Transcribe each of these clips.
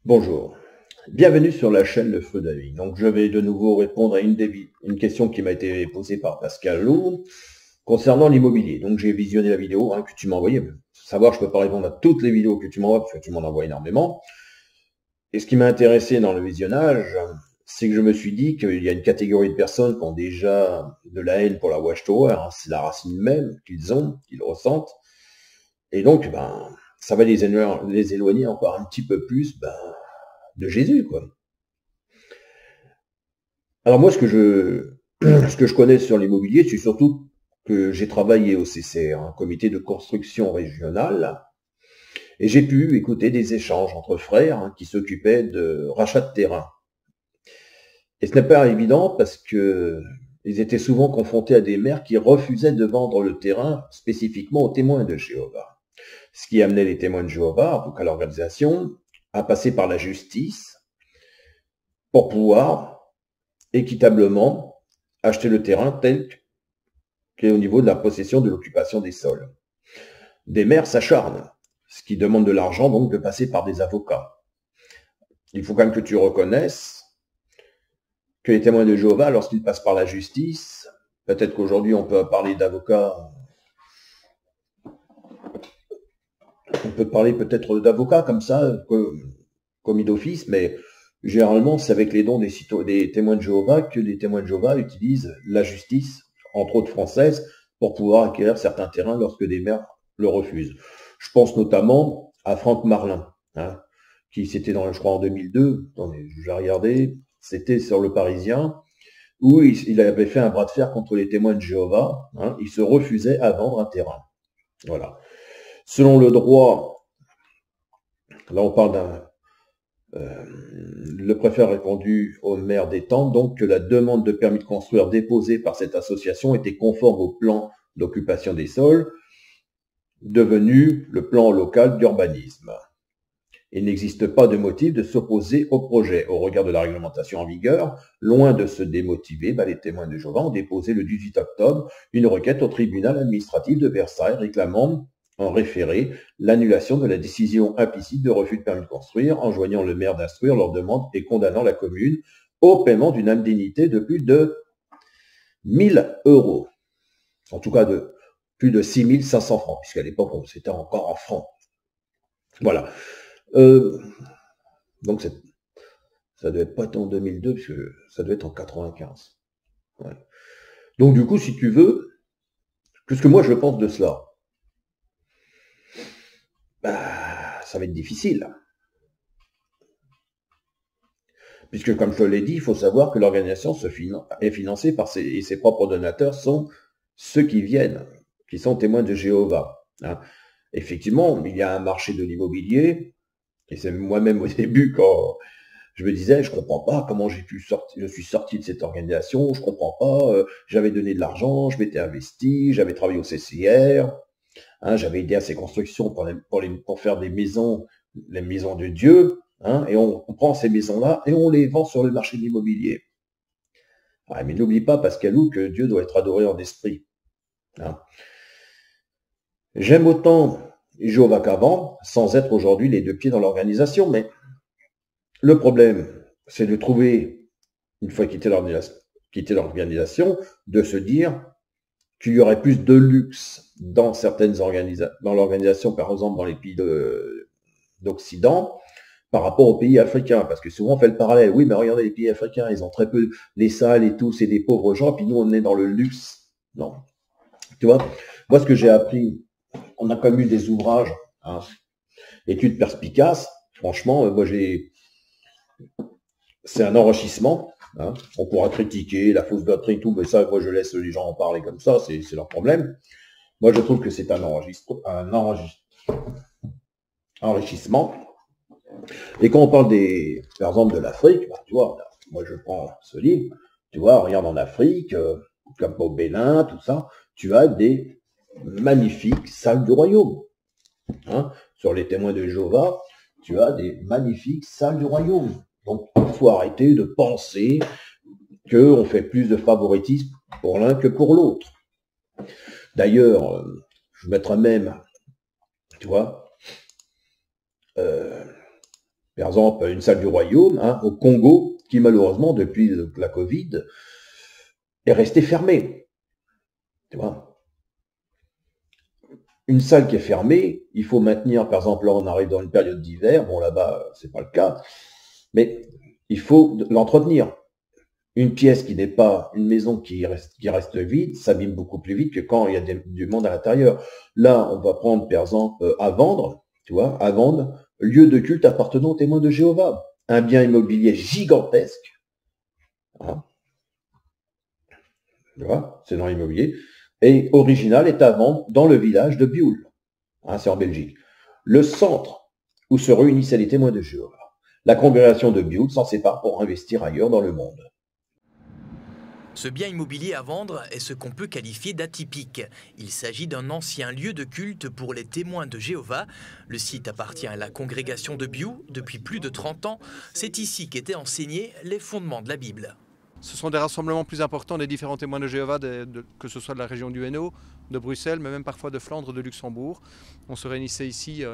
Bonjour, bienvenue sur la chaîne Le Feu d'Avis. Donc je vais de nouveau répondre à une question qui m'a été posée par Pascal Lou concernant l'immobilier. Donc j'ai visionné la vidéo que tu m'as envoyée. Faut savoir, je ne peux pas répondre à toutes les vidéos que tu m'envoies parce que tu m'en envoies énormément. Et ce qui m'a intéressé dans le visionnage, c'est que je me suis dit qu'il y a une catégorie de personnes qui ont déjà de la haine pour la Watchtower. C'est la racine même qu'ils ressentent. Et donc, ça va les éloigner encore un petit peu plus de Jésus, quoi. Alors moi, ce que je connais sur l'immobilier, c'est surtout que j'ai travaillé au CCR, un comité de construction régional, et j'ai pu écouter des échanges entre frères qui s'occupaient de rachat de terrain. Et ce n'est pas évident parce que ils étaient souvent confrontés à des maires qui refusaient de vendre le terrain spécifiquement aux témoins de Jéhovah. Ce qui amenait les témoins de Jéhovah, en tout cas l'organisation, à passer par la justice pour pouvoir équitablement acheter le terrain tel qu'est au niveau de la possession de l'occupation des sols. Des maires s'acharnent, ce qui demande de l'argent donc de passer par des avocats. Il faut quand même que tu reconnaisses que les témoins de Jéhovah, lorsqu'ils passent par la justice, peut-être qu'aujourd'hui on peut parler d'avocats, on peut parler peut-être d'avocats comme ça, commis d'office, mais généralement c'est avec les dons des témoins de Jéhovah que les témoins de Jéhovah utilisent la justice, entre autres française, pour pouvoir acquérir certains terrains lorsque des maires le refusent. Je pense notamment à Franck Marlin, qui c'était je crois en 2002, j'ai regardé, c'était sur Le Parisien, où il avait fait un bras de fer contre les témoins de Jéhovah, il se refusait à vendre un terrain. Voilà. Selon le droit, là on parle le préfet a répondu au maire d'Étampes donc que la demande de permis de construire déposée par cette association était conforme au plan d'occupation des sols, devenu le plan local d'urbanisme. Il n'existe pas de motif de s'opposer au projet. Au regard de la réglementation en vigueur, loin de se démotiver, les témoins de Jéhovah ont déposé le 18 octobre une requête au tribunal administratif de Versailles réclamant en référé l'annulation de la décision implicite de refus de permis de construire, enjoignant le maire d'instruire leur demande et condamnant la commune au paiement d'une indemnité de plus de 1000 euros. En tout cas, de plus de 6500 francs, puisqu'à l'époque, c'était encore en francs. Voilà. Donc, ça devait pas être en 2002, puisque ça devait être en 95. Ouais. Donc, du coup, si tu veux, qu'est-ce que moi je pense de cela? Ça va être difficile. Puisque, comme je l'ai dit, il faut savoir que l'organisation est financée par ses propres donateurs sont ceux qui viennent, qui sont témoins de Jéhovah. Effectivement, il y a un marché de l'immobilier, et c'est moi-même au début quand je me disais, je comprends pas comment je suis sorti de cette organisation, je comprends pas, j'avais donné de l'argent, je m'étais investi, j'avais travaillé au CCR, j'avais aidé à ces constructions pour faire des maisons, les maisons de Dieu, et on prend ces maisons-là et on les vend sur le marché de l'immobilier. Mais n'oublie pas, Pascalou, que Dieu doit être adoré en esprit. J'aime autant Jéhovah qu'avant, sans être aujourd'hui les deux pieds dans l'organisation, mais le problème, c'est de trouver, une fois quitté l'organisation, de se dire qu'il y aurait plus de luxe dans dans l'organisation, par exemple dans les pays d'Occident, par rapport aux pays africains. Parce que souvent on fait le parallèle. Oui, mais regardez les pays africains, ils ont très peu les salles et tout, c'est des pauvres gens, puis nous on est dans le luxe. Non. Tu vois, moi ce que j'ai appris, on a quand même eu des ouvrages, études perspicaces. Franchement, c'est un enrichissement. On pourra critiquer la fausse doctrine et tout, mais ça, moi, je laisse les gens en parler comme ça, c'est leur problème. Moi, je trouve que c'est un enrichissement. Et quand on parle par exemple, de l'Afrique, tu vois, moi, je prends ce livre, tu vois, regarde en Afrique, comme au Bénin, tout ça, tu as des magnifiques salles du royaume. Sur les témoins de Jéhovah, tu as des magnifiques salles du royaume. Donc, il faut arrêter de penser qu'on fait plus de favoritisme pour l'un que pour l'autre. D'ailleurs, je mettrai même, tu vois, Par exemple, une salle du royaume, hein, au Congo, qui malheureusement, depuis la Covid, est restée fermée. Tu vois, une salle qui est fermée, il faut maintenir, par exemple, là on arrive dans une période d'hiver, bon là-bas c'est pas le cas, mais il faut l'entretenir. Une pièce qui n'est pas une maison qui reste vide, s'abîme beaucoup plus vite que quand il y a du monde à l'intérieur. Là, on va prendre, par exemple, à vendre, tu vois, à vendre, lieu de culte appartenant aux témoins de Jéhovah. Un bien immobilier gigantesque, hein, tu vois, c'est dans l'immobilier, et original est à vendre dans le village de Bioul, hein, c'est en Belgique. Le centre où se réunissaient les témoins de Jéhovah. La congrégation de Bioul s'en sépare pour investir ailleurs dans le monde. Ce bien immobilier à vendre est ce qu'on peut qualifier d'atypique. Il s'agit d'un ancien lieu de culte pour les témoins de Jéhovah. Le site appartient à la congrégation de Biou depuis plus de 30 ans. C'est ici qu'étaient enseignés les fondements de la Bible. Ce sont des rassemblements plus importants des différents témoins de Jéhovah, que ce soit de la région du Hainaut, de Bruxelles, mais même parfois de Flandre, de Luxembourg. On se réunissait ici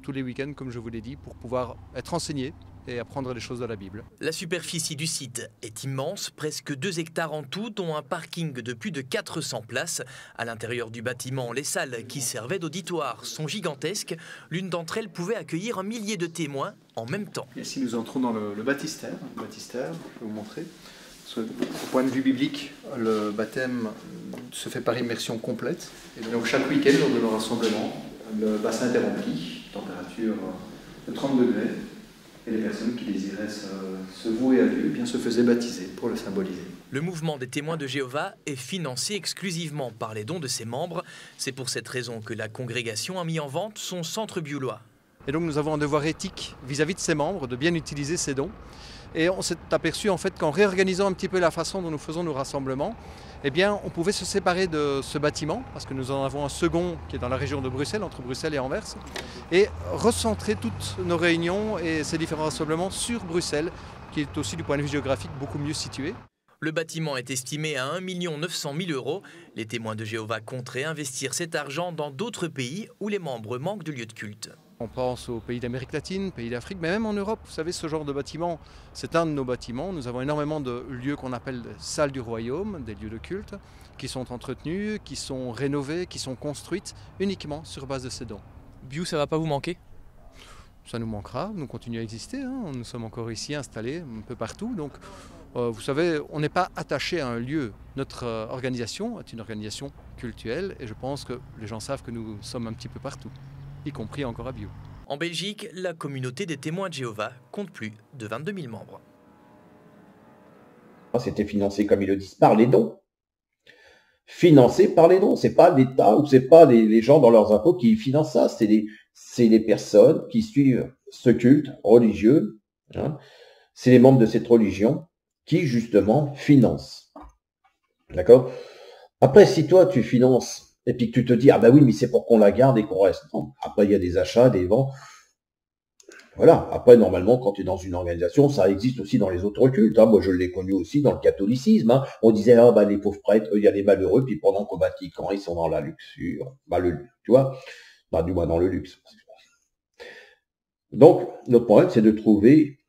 tous les week-ends, comme je vous l'ai dit, pour pouvoir être enseignés et apprendre des choses de la Bible. La superficie du site est immense, presque 2 hectares en tout, dont un parking de plus de 400 places. À l'intérieur du bâtiment, les salles qui servaient d'auditoire sont gigantesques. L'une d'entre elles pouvait accueillir 1 millier de témoins en même temps. Ici, nous entrons dans le baptistère. Je vais vous montrer. Au point de vue biblique, le baptême se fait par immersion complète. Et donc chaque week-end, lors de nos rassemblements, le bassin était rempli, température de 30 degrés. Et les personnes qui désiraient se vouer à Dieu, eh bien, se faisaient baptiser pour le symboliser. Le mouvement des témoins de Jéhovah est financé exclusivement par les dons de ses membres. C'est pour cette raison que la congrégation a mis en vente son centre bioulois. Et donc nous avons un devoir éthique vis-à-vis de ses membres, de bien utiliser ces dons. Et on s'est aperçu en fait qu'en réorganisant un petit peu la façon dont nous faisons nos rassemblements, eh bien, on pouvait se séparer de ce bâtiment, parce que nous en avons un second qui est dans la région de Bruxelles, entre Bruxelles et Anvers, et recentrer toutes nos réunions et ces différents rassemblements sur Bruxelles, qui est aussi du point de vue géographique beaucoup mieux situé. Le bâtiment est estimé à 1 900 000 €. Les témoins de Jéhovah comptent réinvestir cet argent dans d'autres pays où les membres manquent de lieux de culte. On pense aux pays d'Amérique latine, pays d'Afrique, mais même en Europe. Vous savez, ce genre de bâtiment, c'est un de nos bâtiments. Nous avons énormément de lieux qu'on appelle des salles du royaume, des lieux de culte, qui sont entretenus, qui sont rénovés, qui sont construites uniquement sur base de ces dons. Biou, ça va pas vous manquer? Ça nous manquera, nous continuons à exister. Hein. Nous sommes encore ici installés un peu partout. Donc, vous savez, on n'est pas attaché à un lieu. Notre organisation est une organisation cultuelle et je pense que les gens savent que nous sommes un petit peu partout, y compris encore à Biou. En Belgique, la communauté des témoins de Jéhovah compte plus de 22 000 membres. C'était financé, comme ils le disent, par les dons. Financé par les dons. C'est pas l'État ou c'est pas les gens dans leurs impôts qui financent ça. C'est les personnes qui suivent ce culte religieux. Hein. C'est les membres de cette religion qui, justement, financent. D'accord? Après, si toi, tu finances et puis que tu te dis, ah ben oui, mais c'est pour qu'on la garde et qu'on reste. Non. Après, il y a des achats, des ventes. Voilà. Après, normalement, quand tu es dans une organisation, ça existe aussi dans les autres cultes. Hein. Moi, je l'ai connu aussi dans le catholicisme. Hein. On disait, ah ben les pauvres prêtres, il y a les malheureux, puis pendant qu'au Vatican, ils sont dans la luxure. Bah, tu vois, bah, du moins dans le luxe. Donc, notre problème, c'est de trouver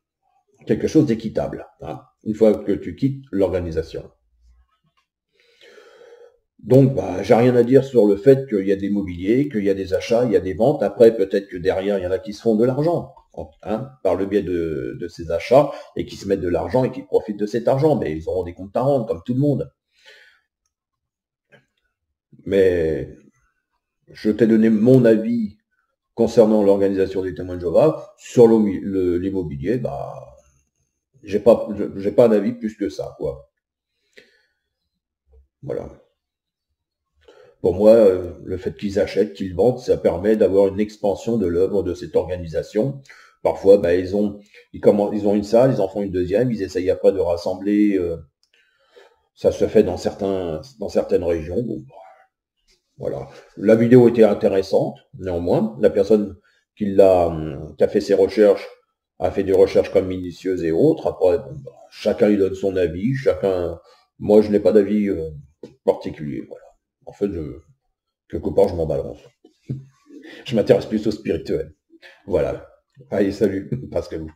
quelque chose d'équitable, hein, une fois que tu quittes l'organisation. Donc, bah, j'ai rien à dire sur le fait qu'il y a des mobiliers, qu'il y a des achats, il y a des ventes. Après, peut-être que derrière, il y en a qui se font de l'argent, hein, par le biais de ces achats, et qui se mettent de l'argent et qui profitent de cet argent. Mais ils auront des comptes à rendre, comme tout le monde. Mais je t'ai donné mon avis concernant l'organisation des témoins de Jéhovah. Sur l'immobilier, bah, j'ai pas un avis plus que ça, quoi. Voilà. Pour moi, le fait qu'ils achètent, qu'ils vendent, ça permet d'avoir une expansion de l'œuvre de cette organisation. Parfois, bah, ils ont une salle, ils en font une deuxième, ils essayent après de rassembler. Ça se fait dans certaines régions. Bon, voilà. La vidéo était intéressante, néanmoins. La personne qui a fait ses recherches a fait des recherches comme minutieuses et autres. Après, bon, bah, chacun y donne son avis. Moi, je n'ai pas d'avis particulier. Voilà. En fait, quelque part, je m'en balance. Je m'intéresse plus au spirituel. Voilà. Allez, salut, Pascal.